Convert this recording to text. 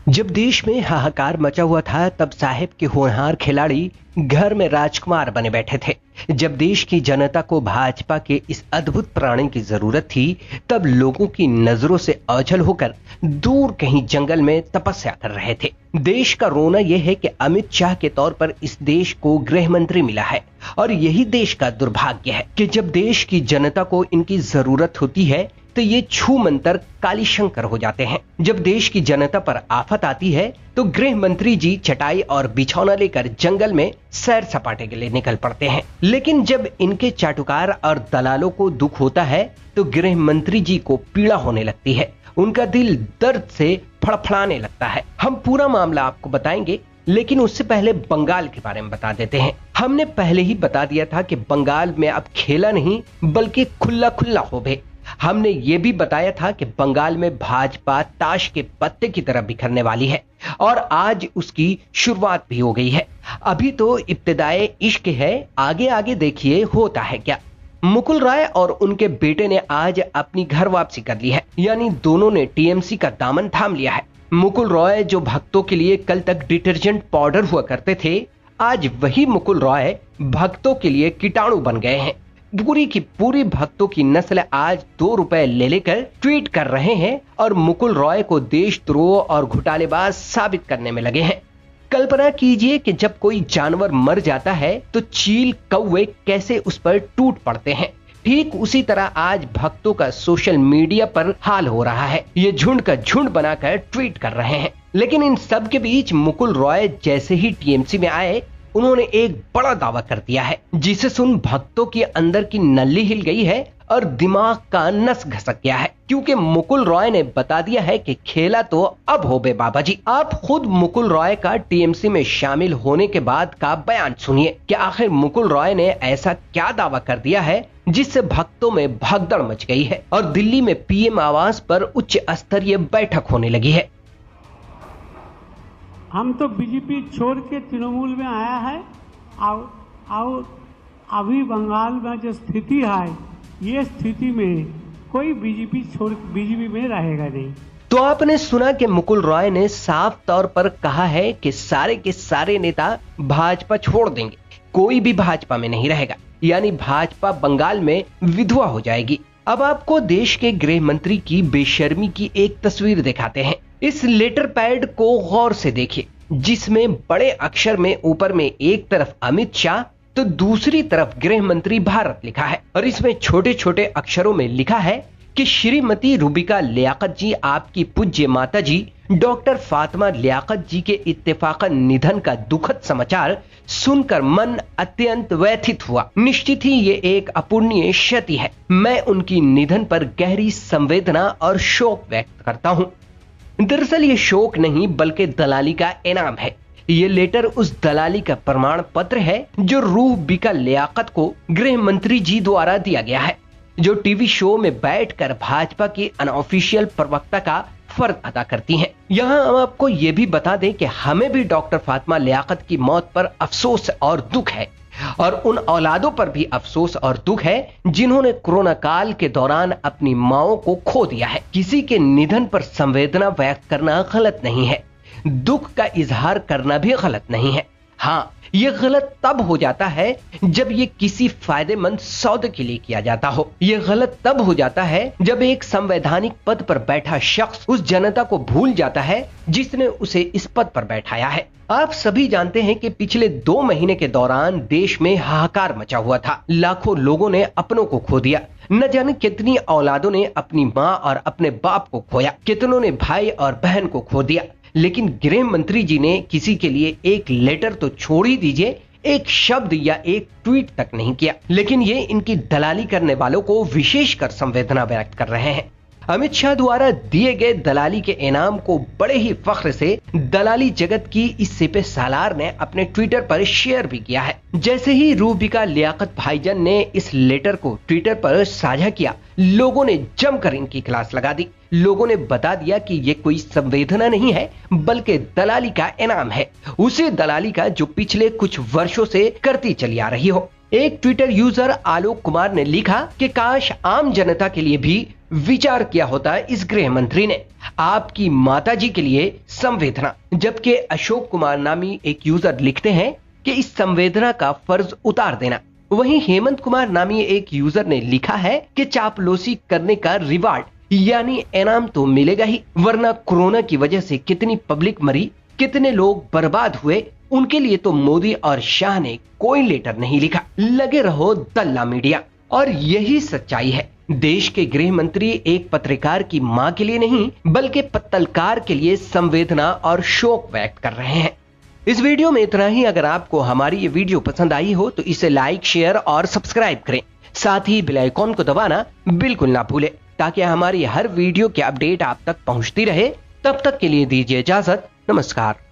जब देश में हाहाकार मचा हुआ था तब साहेब के होनहार खिलाड़ी घर में राजकुमार बने बैठे थे। जब देश की जनता को भाजपा के इस अद्भुत प्राणी की जरूरत थी तब लोगों की नजरों से ओझल होकर दूर कहीं जंगल में तपस्या कर रहे थे। देश का रोना यह है कि अमित शाह के तौर पर इस देश को गृह मंत्री मिला है और यही देश का दुर्भाग्य है कि जब देश की जनता को इनकी जरूरत होती है तो ये छू मंतर काली शंकर हो जाते हैं। जब देश की जनता पर आफत आती है तो गृह मंत्री जी चटाई और बिछौना लेकर जंगल में सैर सपाटे के लिए निकल पड़ते हैं। लेकिन जब इनके चाटुकार और दलालों को दुख होता है तो गृह मंत्री जी को पीड़ा होने लगती है, उनका दिल दर्द से फड़फड़ाने लगता है। हम पूरा मामला आपको बताएंगे, लेकिन उससे पहले बंगाल के बारे में बता देते हैं। हमने पहले ही बता दिया था कि बंगाल में अब खेला नहीं बल्कि खुला खुला होबे। हमने ये भी बताया था कि बंगाल में भाजपा ताश के पत्ते की तरह बिखरने वाली है और आज उसकी शुरुआत भी हो गई है। अभी तो इब्तिदाए इश्क है, आगे आगे देखिए होता है क्या। मुकुल रॉय और उनके बेटे ने आज अपनी घर वापसी कर ली है, यानी दोनों ने टीएमसी का दामन थाम लिया है। मुकुल रॉय जो भक्तों के लिए कल तक डिटर्जेंट पाउडर हुआ करते थे, आज वही मुकुल रॉय भक्तों के लिए कीटाणु बन गए हैं। पूरी की पूरी भक्तों की नस्ल आज 2 रुपए ले लेकर ट्वीट कर रहे हैं और मुकुल रॉय को देशद्रोह और घोटालेबाज साबित करने में लगे हैं। कल्पना कीजिए कि जब कोई जानवर मर जाता है तो चील कौवे कैसे उस पर टूट पड़ते हैं। ठीक उसी तरह आज भक्तों का सोशल मीडिया पर हाल हो रहा है। ये झुंड का झुंड बनाकर ट्वीट कर रहे हैं। लेकिन इन सब के बीच मुकुल रॉय जैसे ही टीएमसी में आए उन्होंने एक बड़ा दावा कर दिया है जिसे सुन भक्तों की अंदर की नली हिल गई है और दिमाग का नस घसक गया है, क्योंकि मुकुल रॉय ने बता दिया है कि खेला तो अब हो बे बाबा जी। आप खुद मुकुल रॉय का टीएमसी में शामिल होने के बाद का बयान सुनिए कि आखिर मुकुल रॉय ने ऐसा क्या दावा कर दिया है जिससे भक्तों में भगदड़ मच गई है और दिल्ली में पीएम आवास पर उच्च स्तरीय बैठक होने लगी है। हम तो बीजेपी छोड़ के तृणमूल में आया है और अभी बंगाल में जो स्थिति है, ये स्थिति में कोई बीजेपी में रहेगा नहीं। तो आपने सुना कि मुकुल रॉय ने साफ तौर पर कहा है कि सारे के सारे नेता भाजपा छोड़ देंगे, कोई भी भाजपा में नहीं रहेगा, यानी भाजपा बंगाल में विधवा हो जाएगी। अब आपको देश के गृह मंत्री की बेशर्मी की एक तस्वीर दिखाते हैं। इस लेटर पैड को गौर से देखिए, जिसमें बड़े अक्षर में ऊपर में एक तरफ अमित शाह तो दूसरी तरफ गृह मंत्री भारत लिखा है और इसमें छोटे छोटे अक्षरों में लिखा है कि श्रीमती रूबिका लियाकत जी, आपकी पूज्य माता जी डॉक्टर फातिमा लियाकत जी के इत्तेफाकन निधन का दुखद समाचार सुनकर मन अत्यंत व्यथित हुआ। निश्चित ही ये एक अपूर्णीय क्षति है। मैं उनकी निधन पर गहरी संवेदना और शोक व्यक्त करता हूँ। दरअसल ये शोक नहीं बल्कि दलाली का इनाम है। ये लेटर उस दलाली का प्रमाण पत्र है जो रूह बिका लियाकत को गृह मंत्री जी द्वारा दिया गया है, जो टीवी शो में बैठकर भाजपा की अनऑफिशियल प्रवक्ता का फर्ज अदा करती हैं। यहाँ हम आपको ये भी बता दें कि हमें भी डॉक्टर फातिमा लियाकत की मौत पर अफसोस और दुख है और उन औलादों पर भी अफसोस और दुख है जिन्होंने कोरोना काल के दौरान अपनी माओं को खो दिया है। किसी के निधन पर संवेदना व्यक्त करना गलत नहीं है, दुख का इजहार करना भी गलत नहीं है। हाँ, ये गलत तब हो जाता है जब ये किसी फायदेमंद सौदे के लिए किया जाता हो। ये गलत तब हो जाता है जब एक संवैधानिक पद पर बैठा शख्स उस जनता को भूल जाता है जिसने उसे इस पद पर बैठाया है। आप सभी जानते हैं कि पिछले 2 महीने के दौरान देश में हाहाकार मचा हुआ था। लाखों लोगों ने अपनों को खो दिया, न जाने कितनी औलादों ने अपनी माँ और अपने बाप को खोया, कितनों ने भाई और बहन को खो दिया। लेकिन गृह मंत्री जी ने किसी के लिए एक लेटर तो छोड़ ही दीजिए, एक शब्द या एक ट्वीट तक नहीं किया। लेकिन ये इनकी दलाली करने वालों को विशेषकर संवेदना व्यक्त कर रहे हैं। अमित शाह द्वारा दिए गए दलाली के इनाम को बड़े ही फख्र से दलाली जगत की इस सिपे सालार ने अपने ट्विटर पर शेयर भी किया है। जैसे ही रूबिका लियाकत भाईजान ने इस लेटर को ट्विटर पर साझा किया, लोगों ने जमकर इनकी क्लास लगा दी। लोगों ने बता दिया कि ये कोई संवेदना नहीं है बल्कि दलाली का इनाम है, उसी दलाली का जो पिछले कुछ वर्षों से करती चली आ रही हो। एक ट्विटर यूजर आलोक कुमार ने लिखा कि काश आम जनता के लिए भी विचार किया होता इस गृह मंत्री ने। आपकी माताजी के लिए संवेदना। जबकि अशोक कुमार नामी एक यूजर लिखते हैं कि इस संवेदना का फर्ज उतार देना। वहीं हेमंत कुमार नामी एक यूजर ने लिखा है कि चापलूसी करने का रिवार्ड यानी इनाम तो मिलेगा ही, वरना कोरोना की वजह से कितनी पब्लिक मरी, कितने लोग बर्बाद हुए, उनके लिए तो मोदी और शाह ने कोई लेटर नहीं लिखा। लगे रहो दल्ला मीडिया। और यही सच्चाई है। देश के गृह मंत्री एक पत्रकार की मां के लिए नहीं बल्कि पत्तलकार के लिए संवेदना और शोक व्यक्त कर रहे हैं। इस वीडियो में इतना ही। अगर आपको हमारी ये वीडियो पसंद आई हो तो इसे लाइक, शेयर और सब्सक्राइब करें। साथ ही बेल आइकॉन को दबाना बिल्कुल ना भूलें ताकि हमारी हर वीडियो की अपडेट आप तक पहुंचती रहे। तब तक के लिए दीजिए इजाजत। नमस्कार।